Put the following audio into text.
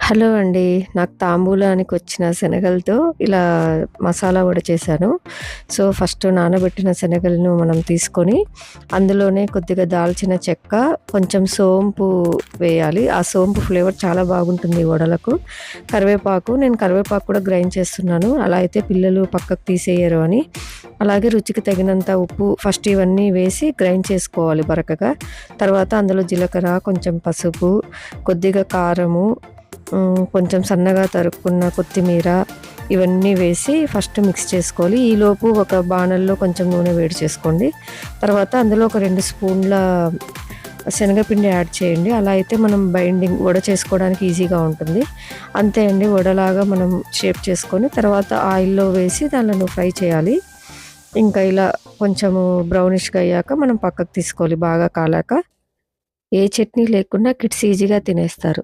Hello అండి. నాకు తాంబూలానికొచ్చిన శనగలతో ఇలా మసాలా వడ చేశాను. సో, ఫస్ట్ నానబెట్టిన శనగలను మనం తీసుకొని, అందులోనే కొద్దిగా దాల్చిన చెక్క, కొంచెం సోంపు వేయాలి. ఆ సోంపు ఫ్లేవర్ చాలా బాగుంటుంది ఈ వడలకు. నేను కరివేపాకు కూడా గ్రైండ్ చేస్తున్నాను. అలా అయితే పిల్లలు పక్కకు తీసేయరు అని. అలాగే రుచికి తగినంత ఉప్పు ఫస్ట్ ఇవన్నీ వేసి గ్రైండ్ చేసుకోవాలి బరకగా. తర్వాత అందులో జీలకర్ర, కొంచెం పసుపు, కొద్దిగా కారము, కొంచెం సన్నగా తరుక్కున్న కొత్తిమీర ఇవన్నీ వేసి ఫస్ట్ మిక్స్ చేసుకోవాలి. ఈలోపు ఒక బాణల్లో కొంచెం నూనె వేడి చేసుకోండి. తర్వాత అందులో ఒక 2 స్పూన్ల శనగపిండి యాడ్ చేయండి. అలా అయితే మనం బైండింగ్ వడ చేసుకోవడానికి ఈజీగా ఉంటుంది. అంతే అండి, వడలాగా మనం షేప్ చేసుకొని తర్వాత ఆయిల్‌లో వేసి దానిలను ఫ్రై చేయాలి. ఇంకా ఇలా కొంచెము బ్రౌనిష్‌గా అయ్యాక మనం పక్కకు తీసుకోవాలి బాగా కాలాక. ఏ చట్నీ లేకుండా కిడ్స్ ఈజీగా తినేస్తారు.